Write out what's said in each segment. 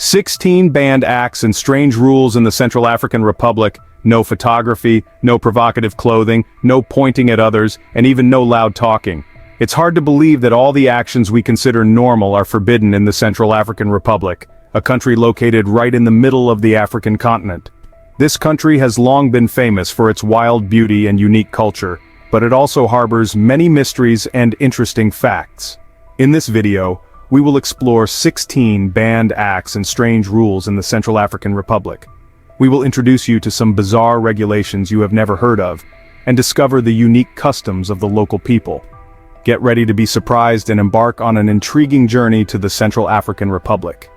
16 banned acts and strange rules in the Central African Republic: no photography, no provocative clothing, no pointing at others, and even no loud talking. It's hard to believe that all the actions we consider normal are forbidden in the Central African Republic, a country located right in the middle of the African continent. This country has long been famous for its wild beauty and unique culture, but it also harbors many mysteries and interesting facts. In this video, we will explore 16 banned acts and strange rules in the Central African Republic. We will introduce you to some bizarre regulations you have never heard of, and discover the unique customs of the local people. Get ready to be surprised and embark on an intriguing journey to the Central African Republic.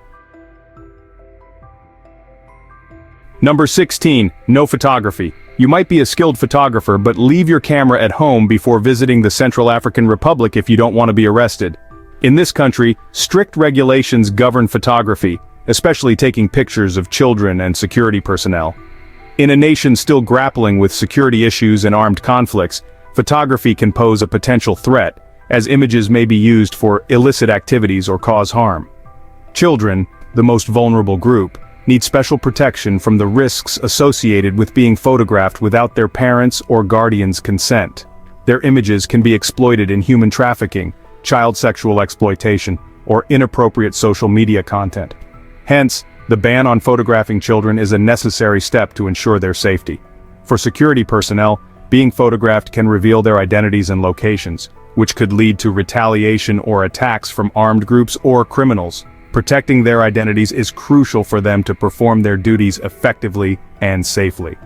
Number 16. No photography. You might be a skilled photographer, but leave your camera at home before visiting the Central African Republic if you don't want to be arrested. In this country, strict regulations govern photography, especially taking pictures of children and security personnel. In a nation still grappling with security issues and armed conflicts, photography can pose a potential threat, as images may be used for illicit activities or cause harm. Children, the most vulnerable group, need special protection from the risks associated with being photographed without their parents' or guardians' consent. Their images can be exploited in human trafficking, child sexual exploitation, or inappropriate social media content. Hence, the ban on photographing children is a necessary step to ensure their safety. For security personnel, being photographed can reveal their identities and locations, which could lead to retaliation or attacks from armed groups or criminals. Protecting their identities is crucial for them to perform their duties effectively and safely.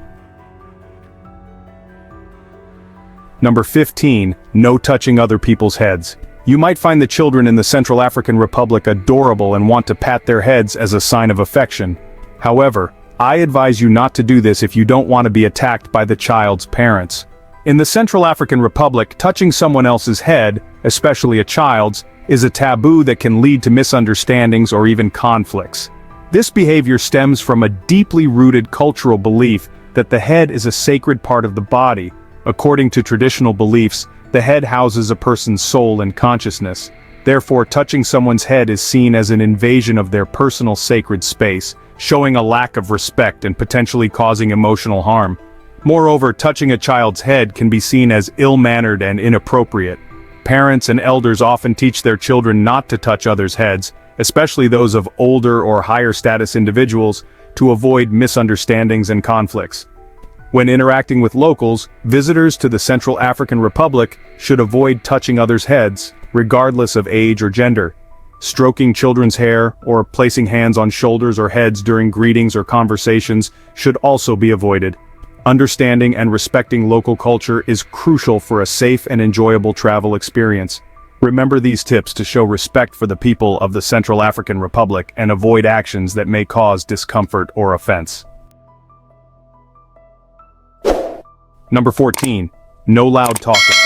Number 15. No touching other people's heads. You might find the children in the Central African Republic adorable and want to pat their heads as a sign of affection. However, I advise you not to do this if you don't want to be attacked by the child's parents. In the Central African Republic, touching someone else's head, especially a child's, is a taboo that can lead to misunderstandings or even conflicts. This behavior stems from a deeply rooted cultural belief that the head is a sacred part of the body. According to traditional beliefs, the head houses a person's soul and consciousness. Therefore, touching someone's head is seen as an invasion of their personal sacred space, showing a lack of respect and potentially causing emotional harm. Moreover, touching a child's head can be seen as ill-mannered and inappropriate. Parents and elders often teach their children not to touch others' heads, especially those of older or higher status individuals, to avoid misunderstandings and conflicts. When interacting with locals, visitors to the Central African Republic should avoid touching others' heads, regardless of age or gender. Stroking children's hair or placing hands on shoulders or heads during greetings or conversations should also be avoided. Understanding and respecting local culture is crucial for a safe and enjoyable travel experience. Remember these tips to show respect for the people of the Central African Republic and avoid actions that may cause discomfort or offense. Number 14. No loud talking.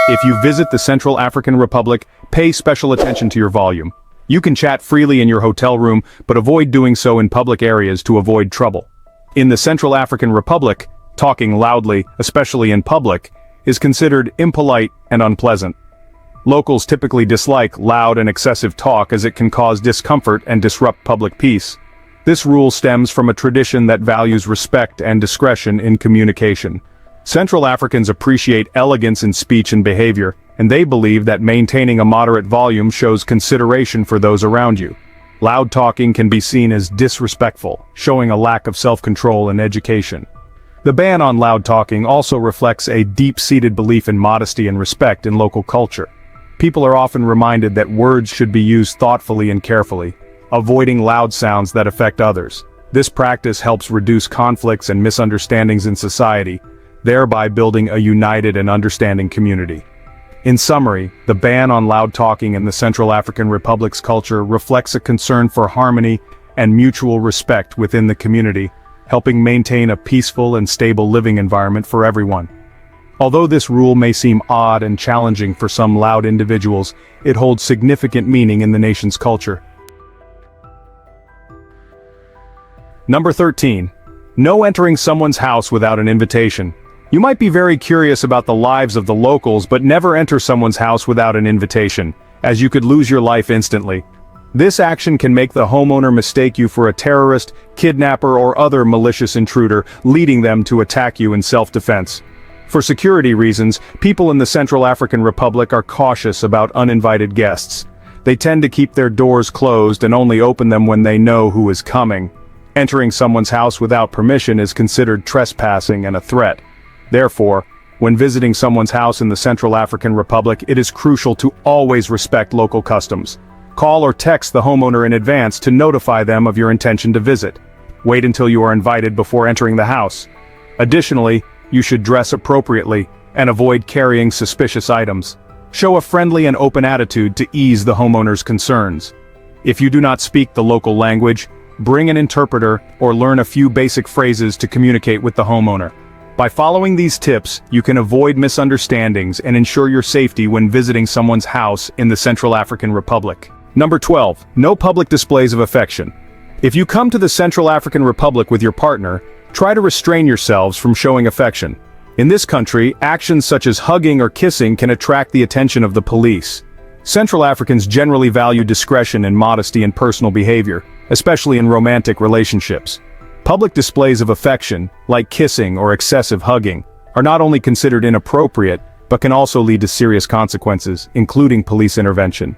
If you visit the Central African Republic, pay special attention to your volume. You can chat freely in your hotel room, but avoid doing so in public areas to avoid trouble. In the Central African Republic, talking loudly, especially in public, is considered impolite and unpleasant. Locals typically dislike loud and excessive talk as it can cause discomfort and disrupt public peace. This rule stems from a tradition that values respect and discretion in communication. Central Africans appreciate elegance in speech and behavior, and they believe that maintaining a moderate volume shows consideration for those around you. Loud talking can be seen as disrespectful, showing a lack of self-control and education. The ban on loud talking also reflects a deep-seated belief in modesty and respect in local culture. People are often reminded that words should be used thoughtfully and carefully, avoiding loud sounds that affect others. This practice helps reduce conflicts and misunderstandings in society, thereby building a united and understanding community. In summary, the ban on loud talking in the Central African Republic's culture reflects a concern for harmony and mutual respect within the community, helping maintain a peaceful and stable living environment for everyone. Although this rule may seem odd and challenging for some loud individuals, it holds significant meaning in the nation's culture. Number 13. No entering someone's house without an invitation. You might be very curious about the lives of the locals, but never enter someone's house without an invitation, as you could lose your life instantly. This action can make the homeowner mistake you for a terrorist, kidnapper, or other malicious intruder, leading them to attack you in self-defense. For security reasons, people in the Central African Republic are cautious about uninvited guests. They tend to keep their doors closed and only open them when they know who is coming. Entering someone's house without permission is considered trespassing and a threat. Therefore, when visiting someone's house in the Central African Republic, it is crucial to always respect local customs. Call or text the homeowner in advance to notify them of your intention to visit. Wait until you are invited before entering the house. Additionally, you should dress appropriately and avoid carrying suspicious items. Show a friendly and open attitude to ease the homeowner's concerns. If you do not speak the local language, bring an interpreter or learn a few basic phrases to communicate with the homeowner. By following these tips, you can avoid misunderstandings and ensure your safety when visiting someone's house in the Central African Republic. Number 12. No public displays of affection. If you come to the Central African Republic with your partner, try to restrain yourselves from showing affection. In this country, actions such as hugging or kissing can attract the attention of the police. Central Africans generally value discretion and modesty in personal behavior, especially in romantic relationships. Public displays of affection, like kissing or excessive hugging, are not only considered inappropriate, but can also lead to serious consequences, including police intervention.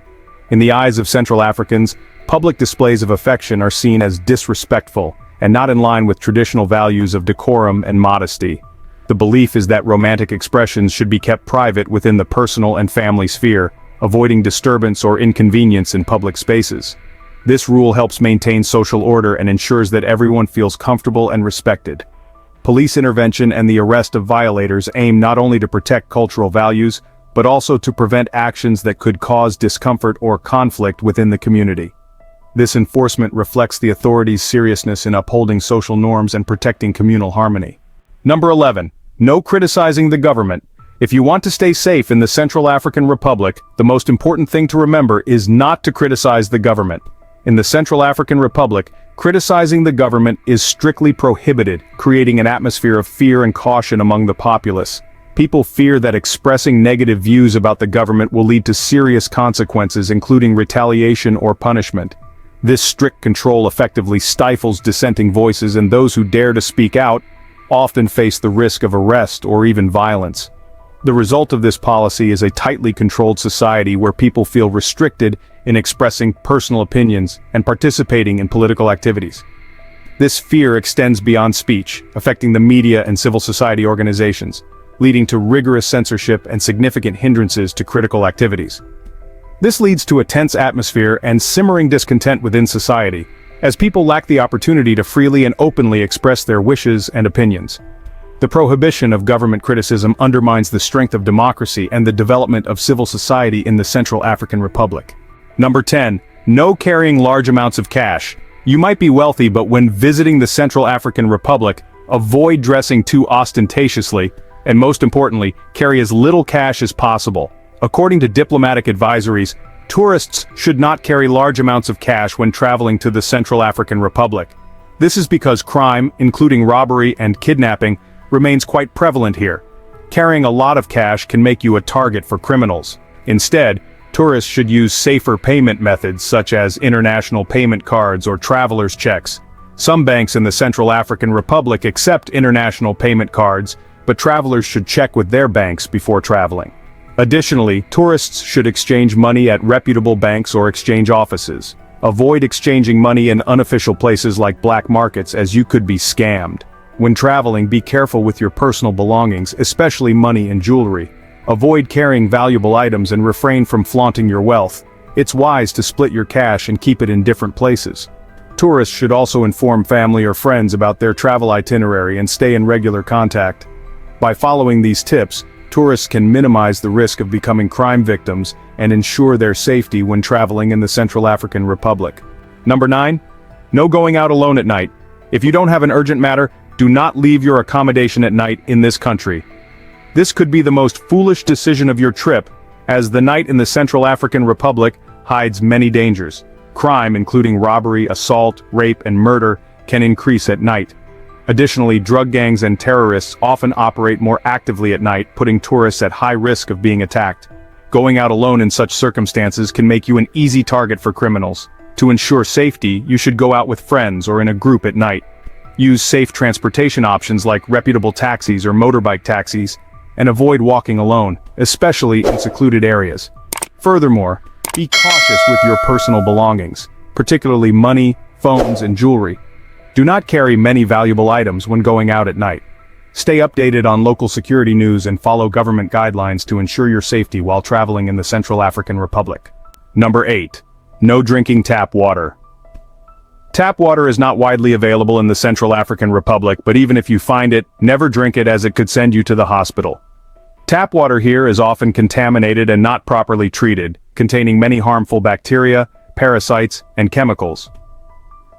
In the eyes of Central Africans, public displays of affection are seen as disrespectful and not in line with traditional values of decorum and modesty. The belief is that romantic expressions should be kept private within the personal and family sphere, avoiding disturbance or inconvenience in public spaces. This rule helps maintain social order and ensures that everyone feels comfortable and respected. Police intervention and the arrest of violators aim not only to protect cultural values, but also to prevent actions that could cause discomfort or conflict within the community. This enforcement reflects the authorities' seriousness in upholding social norms and protecting communal harmony. Number 11. No criticizing the government. If you want to stay safe in the Central African Republic, the most important thing to remember is not to criticize the government. In the Central African Republic, criticizing the government is strictly prohibited, creating an atmosphere of fear and caution among the populace. People fear that expressing negative views about the government will lead to serious consequences, including retaliation or punishment. This strict control effectively stifles dissenting voices, and those who dare to speak out often face the risk of arrest or even violence. The result of this policy is a tightly controlled society where people feel restricted in expressing personal opinions and participating in political activities. This fear extends beyond speech, affecting the media and civil society organizations, leading to rigorous censorship and significant hindrances to critical activities. This leads to a tense atmosphere and simmering discontent within society, as people lack the opportunity to freely and openly express their wishes and opinions. The prohibition of government criticism undermines the strength of democracy and the development of civil society in the Central African Republic. Number 10. No carrying large amounts of cash. You might be wealthy, but when visiting the Central African Republic, avoid dressing too ostentatiously, and most importantly, carry as little cash as possible. According to diplomatic advisories, tourists should not carry large amounts of cash when traveling to the Central African Republic. This is because crime, including robbery and kidnapping, remains quite prevalent here. Carrying a lot of cash can make you a target for criminals. Instead, tourists should use safer payment methods such as international payment cards or traveler's checks. Some banks in the Central African Republic accept international payment cards, but travelers should check with their banks before traveling. Additionally, tourists should exchange money at reputable banks or exchange offices. Avoid exchanging money in unofficial places like black markets, as you could be scammed. When traveling, be careful with your personal belongings, especially money and jewelry. Avoid carrying valuable items and refrain from flaunting your wealth. It's wise to split your cash and keep it in different places. Tourists should also inform family or friends about their travel itinerary and stay in regular contact. By following these tips, tourists can minimize the risk of becoming crime victims and ensure their safety when traveling in the Central African Republic. Number 9. No going out alone at night. If you don't have an urgent matter, do not leave your accommodation at night in this country. This could be the most foolish decision of your trip, as the night in the Central African Republic hides many dangers. Crime, including robbery, assault, rape, and murder, can increase at night. Additionally, drug gangs and terrorists often operate more actively at night, putting tourists at high risk of being attacked. Going out alone in such circumstances can make you an easy target for criminals. To ensure safety, you should go out with friends or in a group at night. Use safe transportation options like reputable taxis or motorbike taxis, and avoid walking alone, especially in secluded areas. Furthermore, be cautious with your personal belongings, particularly money, phones, and jewelry. Do not carry many valuable items when going out at night. Stay updated on local security news and follow government guidelines to ensure your safety while traveling in the Central African Republic. Number 8. No drinking tap water. Tap water is not widely available in the Central African Republic, but even if you find it, never drink it as it could send you to the hospital. Tap water here is often contaminated and not properly treated, containing many harmful bacteria, parasites, and chemicals.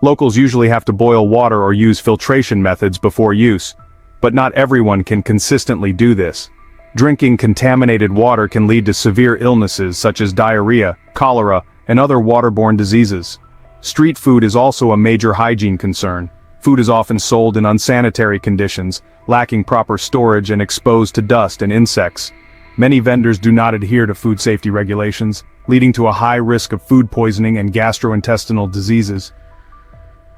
Locals usually have to boil water or use filtration methods before use, but not everyone can consistently do this. Drinking contaminated water can lead to severe illnesses such as diarrhea, cholera, and other waterborne diseases. Street food is also a major hygiene concern. Food is often sold in unsanitary conditions, lacking proper storage and exposed to dust and insects. Many vendors do not adhere to food safety regulations, leading to a high risk of food poisoning and gastrointestinal diseases.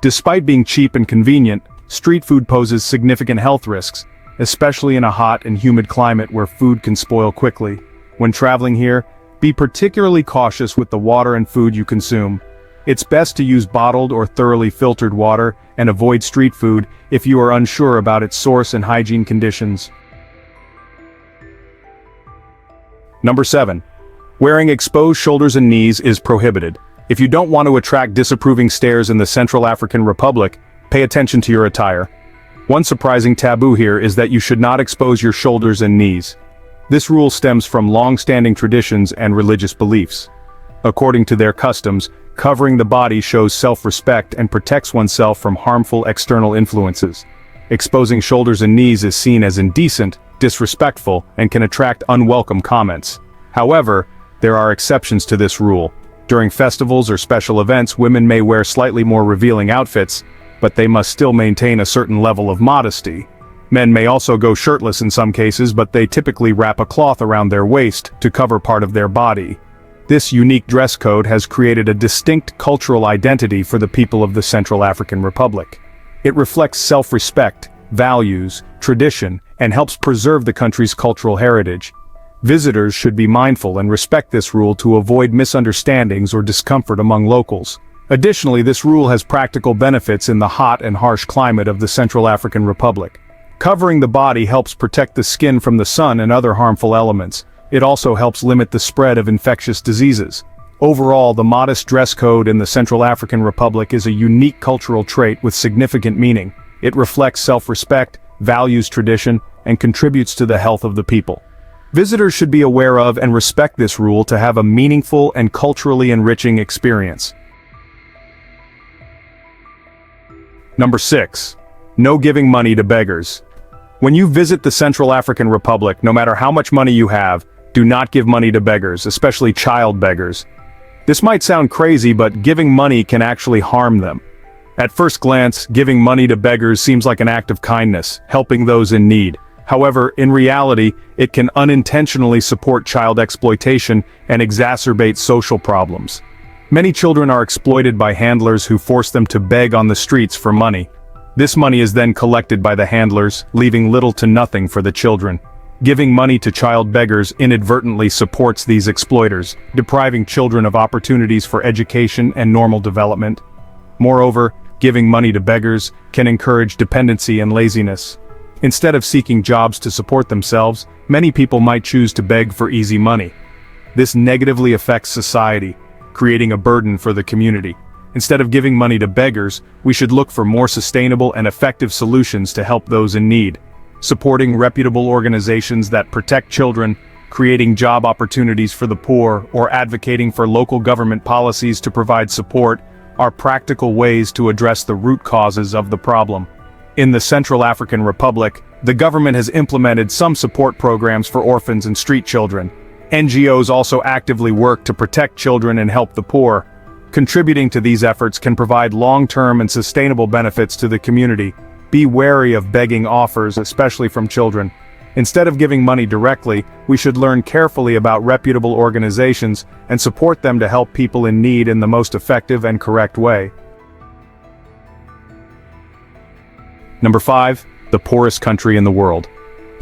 Despite being cheap and convenient, street food poses significant health risks, especially in a hot and humid climate where food can spoil quickly. When traveling here, be particularly cautious with the water and food you consume. It's best to use bottled or thoroughly filtered water and avoid street food if you are unsure about its source and hygiene conditions. Number 7. Wearing exposed shoulders and knees is prohibited. If you don't want to attract disapproving stares in the Central African Republic, pay attention to your attire. One surprising taboo here is that you should not expose your shoulders and knees. This rule stems from long-standing traditions and religious beliefs. According to their customs, covering the body shows self-respect and protects oneself from harmful external influences. Exposing shoulders and knees is seen as indecent, disrespectful, and can attract unwelcome comments. However, there are exceptions to this rule. During festivals or special events, women may wear slightly more revealing outfits, but they must still maintain a certain level of modesty. Men may also go shirtless in some cases, but they typically wrap a cloth around their waist to cover part of their body. This unique dress code has created a distinct cultural identity for the people of the Central African Republic. It reflects self-respect, values, tradition, and helps preserve the country's cultural heritage. Visitors should be mindful and respect this rule to avoid misunderstandings or discomfort among locals. Additionally, this rule has practical benefits in the hot and harsh climate of the Central African Republic. Covering the body helps protect the skin from the sun and other harmful elements. It also helps limit the spread of infectious diseases. Overall, the modest dress code in the Central African Republic is a unique cultural trait with significant meaning. It reflects self-respect, values tradition, and contributes to the health of the people. Visitors should be aware of and respect this rule to have a meaningful and culturally enriching experience. Number 6. No giving money to beggars. When you visit the Central African Republic, no matter how much money you have, do not give money to beggars, especially child beggars. This might sound crazy, but giving money can actually harm them. At first glance, giving money to beggars seems like an act of kindness, helping those in need. However, in reality, it can unintentionally support child exploitation and exacerbate social problems. Many children are exploited by handlers who force them to beg on the streets for money. This money is then collected by the handlers, leaving little to nothing for the children. Giving money to child beggars inadvertently supports these exploiters, depriving children of opportunities for education and normal development. Moreover, giving money to beggars can encourage dependency and laziness. Instead of seeking jobs to support themselves, many people might choose to beg for easy money. This negatively affects society, creating a burden for the community. Instead of giving money to beggars, we should look for more sustainable and effective solutions to help those in need. Supporting reputable organizations that protect children, creating job opportunities for the poor, or advocating for local government policies to provide support are practical ways to address the root causes of the problem. In the Central African Republic, the government has implemented some support programs for orphans and street children. NGOs also actively work to protect children and help the poor. Contributing to these efforts can provide long-term and sustainable benefits to the community. Be wary of begging offers, especially from children. Instead of giving money directly, we should learn carefully about reputable organizations and support them to help people in need in the most effective and correct way. Number 5. The poorest country in the world.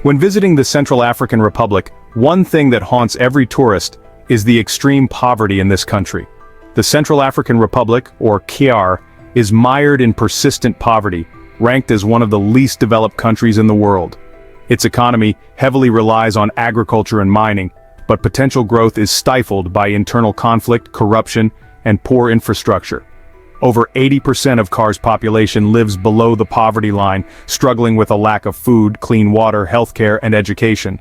When visiting the Central African Republic, one thing that haunts every tourist is the extreme poverty in this country. The Central African Republic, or CAR, is mired in persistent poverty, ranked as one of the least developed countries in the world. Its economy heavily relies on agriculture and mining, but potential growth is stifled by internal conflict, corruption, and poor infrastructure. Over 80% of CAR's population lives below the poverty line, struggling with a lack of food, clean water, healthcare, and education.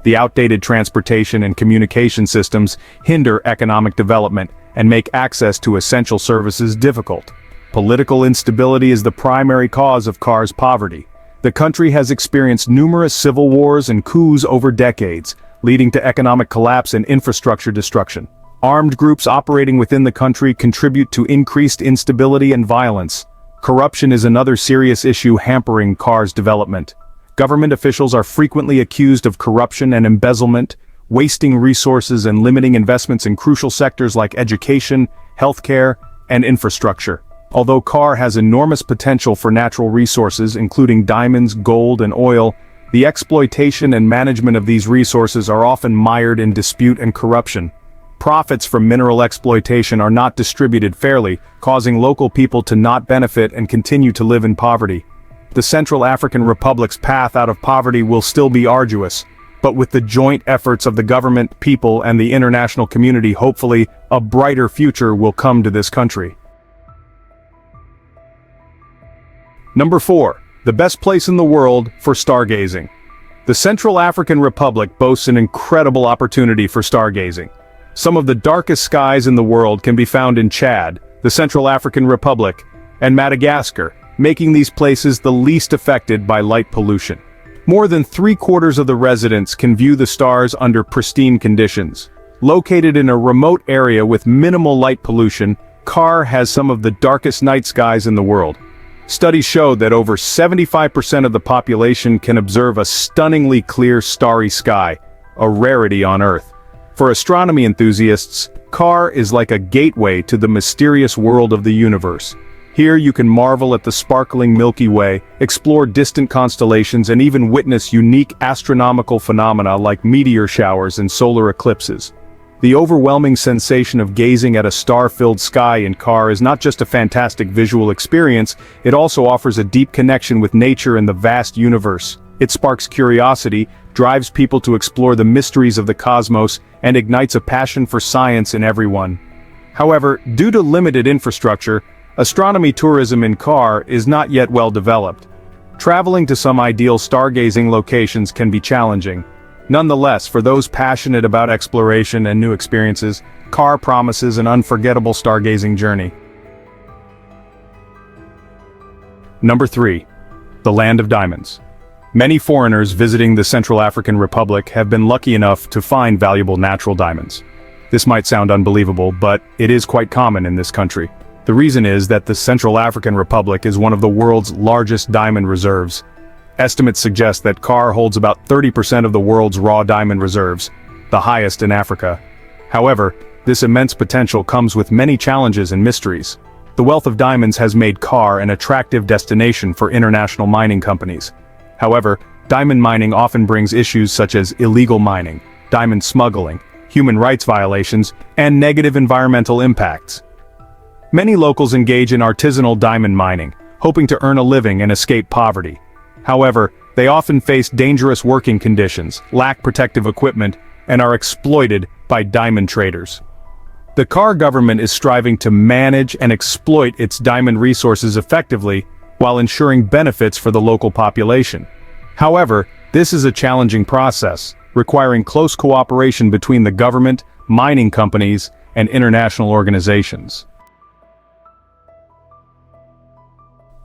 The outdated transportation and communication systems hinder economic development and make access to essential services difficult. Political instability is the primary cause of CAR's poverty. The country has experienced numerous civil wars and coups over decades, leading to economic collapse and infrastructure destruction. Armed groups operating within the country contribute to increased instability and violence. Corruption is another serious issue hampering CAR's development. Government officials are frequently accused of corruption and embezzlement, wasting resources and limiting investments in crucial sectors like education, healthcare, and infrastructure. Although CAR has enormous potential for natural resources, including diamonds, gold, and oil, the exploitation and management of these resources are often mired in dispute and corruption. Profits from mineral exploitation are not distributed fairly, causing local people to not benefit and continue to live in poverty. The Central African Republic's path out of poverty will still be arduous, but with the joint efforts of the government, people, and the international community, hopefully, a brighter future will come to this country. Number 4. The best place in the world for stargazing. The Central African Republic boasts an incredible opportunity for stargazing. Some of the darkest skies in the world can be found in Chad, the Central African Republic, and Madagascar, making these places the least affected by light pollution. More than 3/4 of the residents can view the stars under pristine conditions. Located in a remote area with minimal light pollution, CAR has some of the darkest night skies in the world. Studies show that over 75% of the population can observe a stunningly clear starry sky, a rarity on Earth. For astronomy enthusiasts, CAR is like a gateway to the mysterious world of the universe. Here you can marvel at the sparkling Milky Way, explore distant constellations, and even witness unique astronomical phenomena like meteor showers and solar eclipses. The overwhelming sensation of gazing at a star-filled sky in CAR is not just a fantastic visual experience, it also offers a deep connection with nature and the vast universe. It sparks curiosity, drives people to explore the mysteries of the cosmos, and ignites a passion for science in everyone. However, due to limited infrastructure, astronomy tourism in CAR is not yet well developed. Traveling to some ideal stargazing locations can be challenging. Nonetheless, for those passionate about exploration and new experiences, CAR promises an unforgettable stargazing journey. Number 3. The Land of Diamonds. Many foreigners visiting the Central African Republic have been lucky enough to find valuable natural diamonds. This might sound unbelievable, but it is quite common in this country. The reason is that the Central African Republic is one of the world's largest diamond reserves. Estimates suggest that CAR holds about 30% of the world's raw diamond reserves, the highest in Africa. However, this immense potential comes with many challenges and mysteries. The wealth of diamonds has made CAR an attractive destination for international mining companies. However, diamond mining often brings issues such as illegal mining, diamond smuggling, human rights violations, and negative environmental impacts. Many locals engage in artisanal diamond mining, hoping to earn a living and escape poverty. However, they often face dangerous working conditions, lack protective equipment, and are exploited by diamond traders. The CAR government is striving to manage and exploit its diamond resources effectively while ensuring benefits for the local population. However, this is a challenging process, requiring close cooperation between the government, mining companies, and international organizations.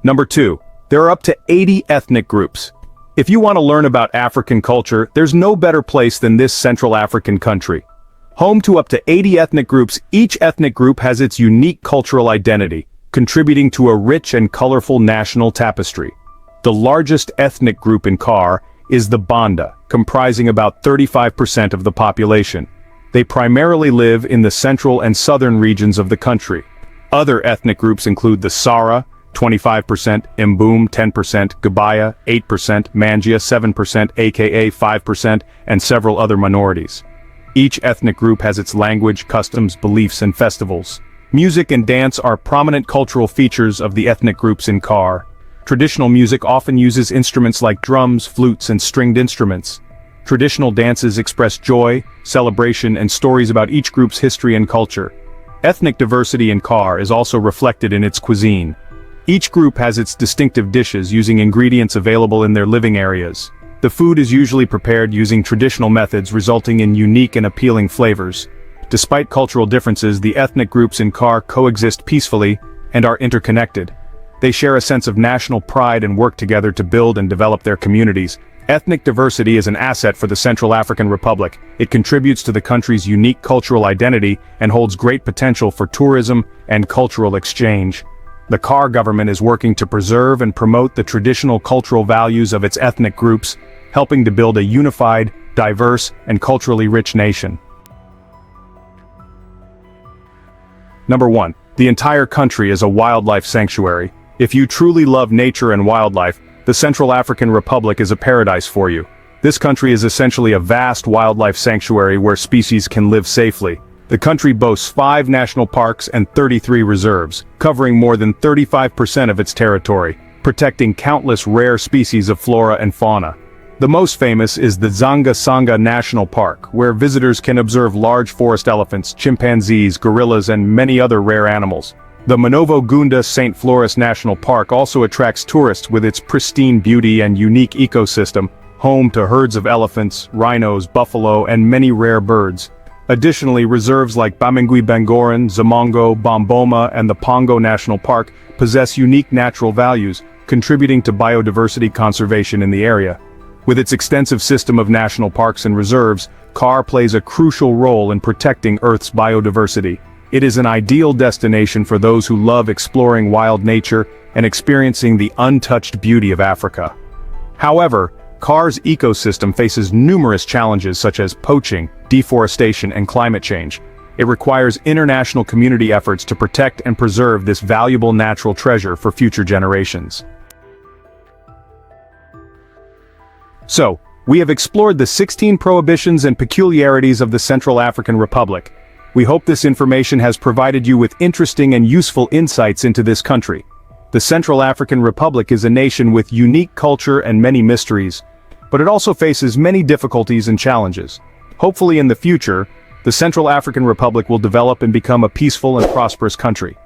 Number 2. There are up to 80 ethnic groups. If you want to learn about African culture, there's no better place than this Central African country. Home to up to 80 ethnic groups, each ethnic group has its unique cultural identity, contributing to a rich and colorful national tapestry. The largest ethnic group in CAR is the Banda, comprising about 35% of the population. They primarily live in the central and southern regions of the country. Other ethnic groups include the Sara, 25%, Mbum 10%, Gabaya 8%, Mangia 7%, aka 5%, and several other minorities. Each ethnic group has its language, customs, beliefs, and festivals. Music and dance are prominent cultural features of the ethnic groups in Kar. Traditional music often uses instruments like drums, flutes, and stringed instruments. Traditional dances express joy, celebration, and stories about each group's history and culture. Ethnic diversity in Kar is also reflected in its cuisine. Each group has its distinctive dishes using ingredients available in their living areas. The food is usually prepared using traditional methods, resulting in unique and appealing flavors. Despite cultural differences, the ethnic groups in Kar coexist peacefully and are interconnected. They share a sense of national pride and work together to build and develop their communities. Ethnic diversity is an asset for the Central African Republic. It contributes to the country's unique cultural identity and holds great potential for tourism and cultural exchange. The Kar government is working to preserve and promote the traditional cultural values of its ethnic groups, helping to build a unified, diverse, and culturally rich nation. Number 1. The entire country is a wildlife sanctuary. If you truly love nature and wildlife, the Central African Republic is a paradise for you. This country is essentially a vast wildlife sanctuary where species can live safely. The country boasts 5 national parks and 33 reserves, covering more than 35% of its territory, protecting countless rare species of flora and fauna. The most famous is the Zanga Sanga National Park, where visitors can observe large forest elephants, chimpanzees, gorillas, and many other rare animals. The Manovo Gunda St. Floris National Park also attracts tourists with its pristine beauty and unique ecosystem, home to herds of elephants, rhinos, buffalo, and many rare birds. Additionally, reserves like Bamingui Bangoran, Zamongo, Bomboma, and the Pongo National Park possess unique natural values, contributing to biodiversity conservation in the area. With its extensive system of national parks and reserves, Kar plays a crucial role in protecting Earth's biodiversity. It is an ideal destination for those who love exploring wild nature and experiencing the untouched beauty of Africa. However, Kar's ecosystem faces numerous challenges such as poaching, deforestation, and climate change. It requires international community efforts to protect and preserve this valuable natural treasure for future generations. So, we have explored the 16 prohibitions and peculiarities of the Central African Republic. We hope this information has provided you with interesting and useful insights into this country. The Central African Republic is a nation with unique culture and many mysteries, but it also faces many difficulties and challenges. Hopefully in the future, the Central African Republic will develop and become a peaceful and prosperous country.